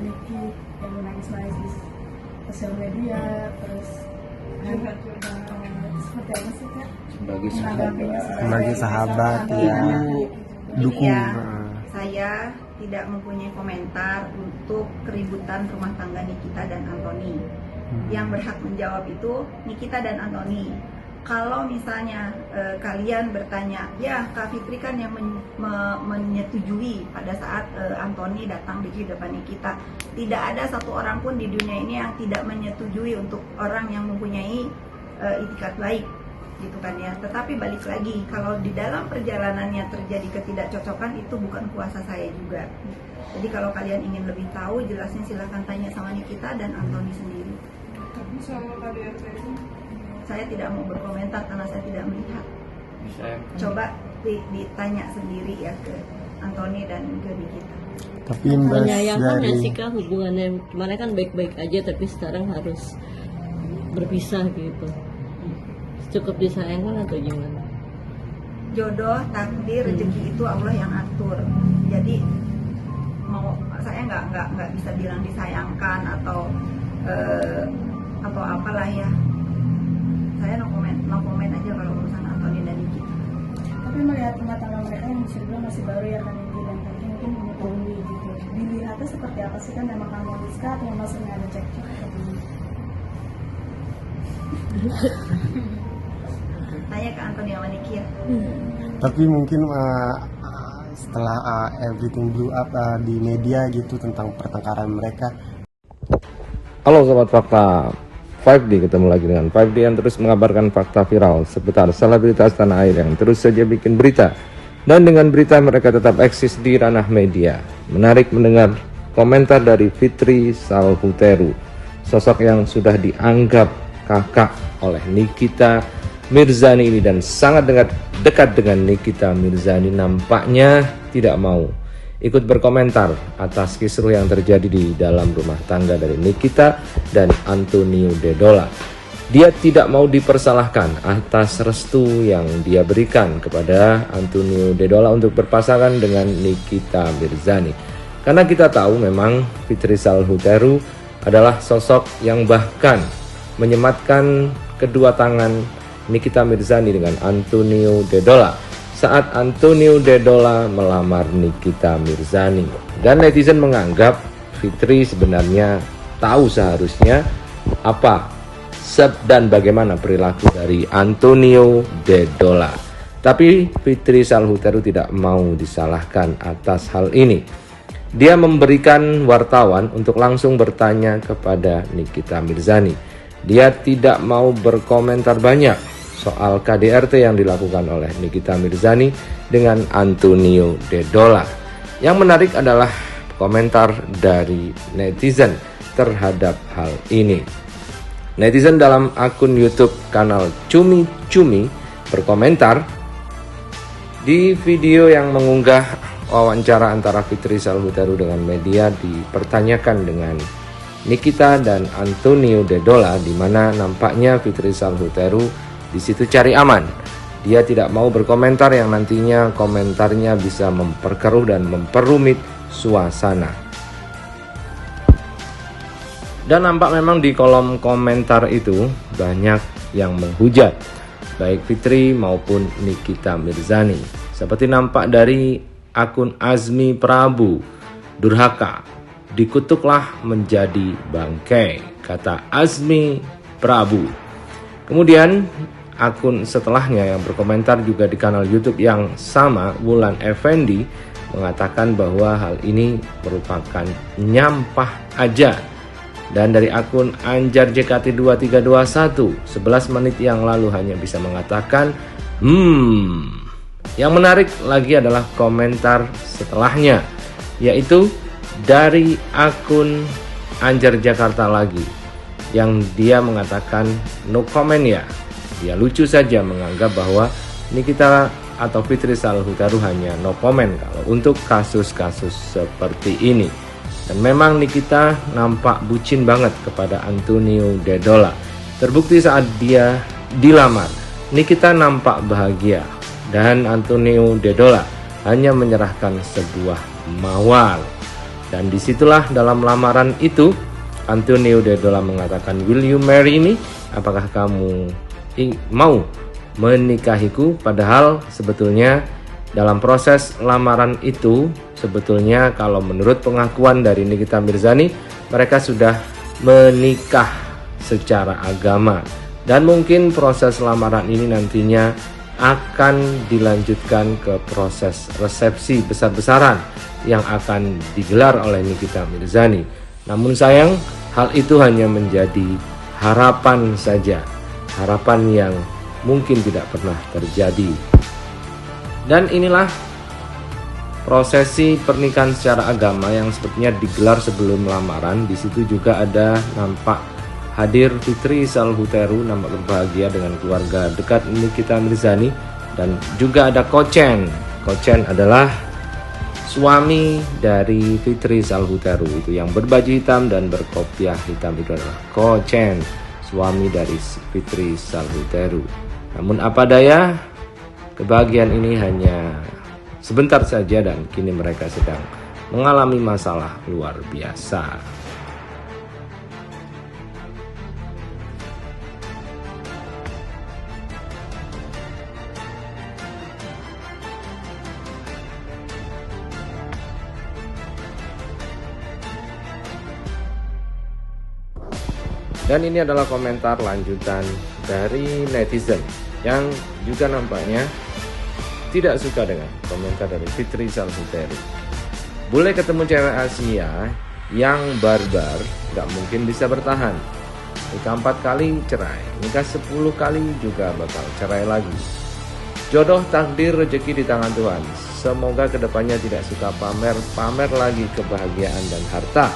Niki yang nangis-nangis di sosial media, terus seperti apa sih Kak? Sebagai sahabat ya, dukung. Ya, saya tidak mempunyai komentar untuk keributan rumah tangga Nikita dan Anthony. Yang berhak menjawab itu Nikita dan Anthony. Kalau misalnya kalian bertanya, ya Kak Fitri kan yang menyetujui pada saat Anthony datang di kehidupan Nikita. Tidak ada satu orang pun di dunia ini yang tidak menyetujui untuk orang yang mempunyai itikat baik, gitu kan ya. Tetapi balik lagi, kalau di dalam perjalanannya terjadi ketidakcocokan, itu bukan kuasa saya juga. Jadi kalau kalian ingin lebih tahu, jelasnya silahkan tanya sama Nikita dan Anthony sendiri. Tapi sama KDRT itu Saya tidak mau berkomentar karena saya tidak melihat. Coba ditanya sendiri ya ke Anthony dan ke Nikita. Tapi imbas menyayangkan dari ya sih Kak, hubungannya kemarin kan baik-baik aja tapi sekarang harus berpisah gitu. Cukup disayangkan atau gimana? Jodoh, takdir, rezeki itu Allah yang atur. Jadi mau saya nggak bisa bilang disayangkan atau apalah ya. Saya no comment aja kalau urusan Anthony dan Nikita. tapi melihat rumah tangga mereka yang bisa dibilang masih baru ya kan Niki dan Kaki mungkin mengetahui gitu. Dilihatnya seperti apa sih kan, memang harmonis kah atau masih ada cekcok atau gimana? Tanya ke Anthony sama Niki ya. tapi mungkin setelah everything blew up di media gitu tentang pertengkaran mereka. Halo Sobat Fakta, 5D ketemu lagi dengan 5D yang terus mengabarkan fakta viral seputar selebritas tanah air yang terus saja bikin berita. Dan dengan berita mereka tetap eksis di ranah media. Menarik mendengar komentar dari Fitri Salhuteru, sosok yang sudah dianggap kakak oleh Nikita Mirzani ini dan sangat dekat dengan Nikita Mirzani, nampaknya tidak mau ikut berkomentar atas kisruh yang terjadi di dalam rumah tangga dari Nikita dan Antonio Dedola. Dia tidak mau dipersalahkan atas restu yang dia berikan kepada Antonio Dedola untuk berpasangan dengan Nikita Mirzani. Karena kita tahu memang Fitri Salhuteru adalah sosok yang bahkan menyematkan kedua tangan Nikita Mirzani dengan Antonio Dedola saat Antonio Dedola melamar Nikita Mirzani. Dan netizen menganggap Fitri sebenarnya tahu seharusnya apa dan bagaimana perilaku dari Antonio Dedola. Tapi Fitri Salhuteru tidak mau disalahkan atas hal ini. Dia memberikan wartawan untuk langsung bertanya kepada Nikita Mirzani. Dia tidak mau berkomentar banyak soal KDRT yang dilakukan oleh Nikita Mirzani dengan Antonio Dedola. Yang menarik adalah komentar dari netizen terhadap hal ini. Netizen dalam akun YouTube kanal Cumi Cumi berkomentar di video yang mengunggah wawancara antara Fitri Salhuteru dengan media, dipertanyakan dengan Nikita dan Antonio Dedola, di mana nampaknya Fitri Salhuteru di situ cari aman. Dia tidak mau berkomentar yang nantinya komentarnya bisa memperkeruh dan memperumit suasana. Dan nampak memang di kolom komentar itu banyak yang menghujat baik Fitri maupun Nikita Mirzani. Seperti nampak dari akun Azmi Prabu, durhaka, dikutuklah menjadi bangkai, kata Azmi Prabu. Kemudian akun setelahnya yang berkomentar juga di kanal YouTube yang sama, Wulan Effendi, mengatakan bahwa hal ini merupakan nyampah aja. Dan dari akun Anjar JKT 2321, 11 menit yang lalu hanya bisa mengatakan Yang menarik lagi adalah komentar setelahnya, yaitu dari akun Anjar Jakarta lagi, yang dia mengatakan no comment ya. Dia lucu saja menganggap bahwa Nikita atau Fitri Salhuteru hanya no comment kalau untuk kasus-kasus seperti ini. Dan memang Nikita nampak bucin banget kepada Antonio Dedola. Terbukti saat dia dilamar, Nikita nampak bahagia dan Antonio Dedola hanya menyerahkan sebuah mawar. Dan disitulah dalam lamaran itu Antonio Dedola mengatakan, "Will you marry me?" Apakah kamu mau menikahiku? Padahal sebetulnya dalam proses lamaran itu, sebetulnya kalau menurut pengakuan dari Nikita Mirzani, mereka sudah menikah secara agama. Dan mungkin proses lamaran ini nantinya akan dilanjutkan ke proses resepsi besar-besaran yang akan digelar oleh Nikita Mirzani. Namun sayang, hal itu hanya menjadi harapan saja, harapan yang mungkin tidak pernah terjadi. Dan inilah prosesi pernikahan secara agama yang sepertinya digelar sebelum lamaran. Di situ juga ada nampak hadir Fitri Salhuteru, nampak berbahagia dengan keluarga dekat Nikita Mirzani, dan juga ada Kochen. Kochen adalah suami dari Fitri Salhuteru, itu yang berbaju hitam dan berkopiah hitam, itu adalah Kochen, suami dari Fitri Salhuteru. Namun apa daya, kebahagiaan ini hanya sebentar saja dan kini mereka sedang mengalami masalah luar biasa. Dan ini adalah komentar lanjutan dari netizen yang juga nampaknya tidak suka dengan komentar dari Fitri Salhuteru. Boleh ketemu cewek Asia yang barbar, gak mungkin bisa bertahan. Nikah 4 kali cerai, nikah 10 kali juga bakal cerai lagi. Jodoh, takdir, rezeki di tangan Tuhan. Semoga kedepannya tidak suka pamer lagi kebahagiaan dan harta.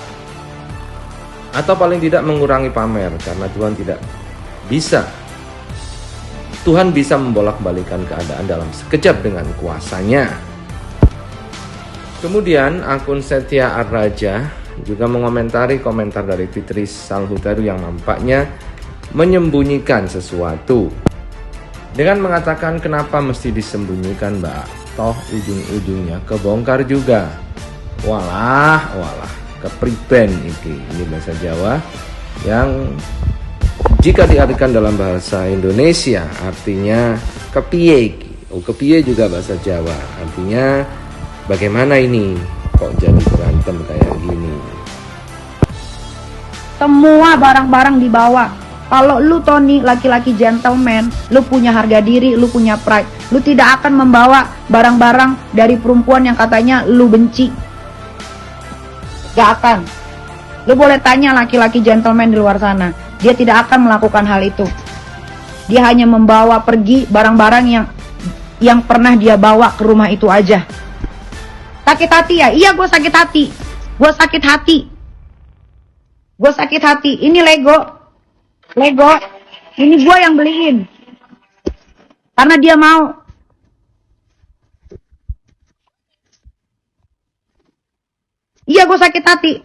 Atau paling tidak mengurangi pamer, karena Tuhan bisa membolak-balikan keadaan dalam sekejap dengan kuasanya. Kemudian akun Setia Arraja juga mengomentari komentar dari Fitri Salhuteru yang nampaknya menyembunyikan sesuatu, dengan mengatakan, kenapa mesti disembunyikan mbak, toh ujung-ujungnya kebongkar juga. Walah kepriben ini bahasa Jawa yang jika diartikan dalam bahasa Indonesia artinya kepiye. Kepiye juga bahasa Jawa, artinya bagaimana ini kok jadi berantem kayak gini. Semua barang-barang dibawa. Kalau lu Tony laki-laki gentleman, lu punya harga diri, lu punya pride, lu tidak akan membawa barang-barang dari perempuan yang katanya lu benci. Gak akan. Lu boleh tanya laki-laki gentleman di luar sana, dia tidak akan melakukan hal itu. Dia hanya membawa pergi barang-barang yang pernah dia bawa ke rumah itu aja. Sakit hati ya? Iya, gue sakit hati. Gue sakit hati. Gue sakit hati. Ini Lego. Ini gue yang beliin. Karena dia mau. Iya, gue sakit hati.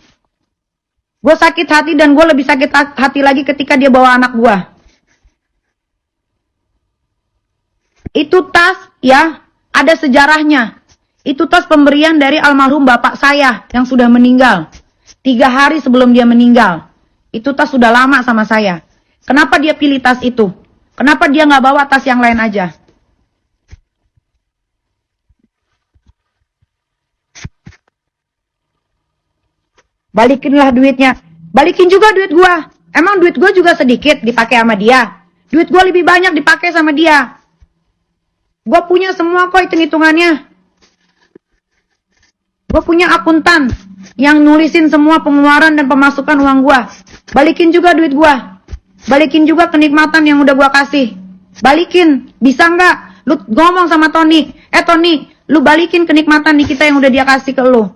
Gue sakit hati dan gue lebih sakit hati lagi ketika dia bawa anak gue. Itu tas ya, ada sejarahnya. Itu tas pemberian dari almarhum bapak saya yang sudah meninggal. 3 hari sebelum dia meninggal. Itu tas sudah lama sama saya. Kenapa dia pilih tas itu? Kenapa dia nggak bawa tas yang lain aja? Balikinlah duitnya. Balikin juga duit gua. Emang duit gua juga sedikit dipakai sama dia. Duit gua lebih banyak dipakai sama dia. Gua punya semua kok hitung-hitungannya. Gua punya akuntan yang nulisin semua pengeluaran dan pemasukan uang gua. Balikin juga duit gua. Balikin juga kenikmatan yang udah gua kasih. Balikin. Bisa nggak? Lu ngomong sama Tony. Tony, lu balikin kenikmatan di kita yang udah dia kasih ke lu.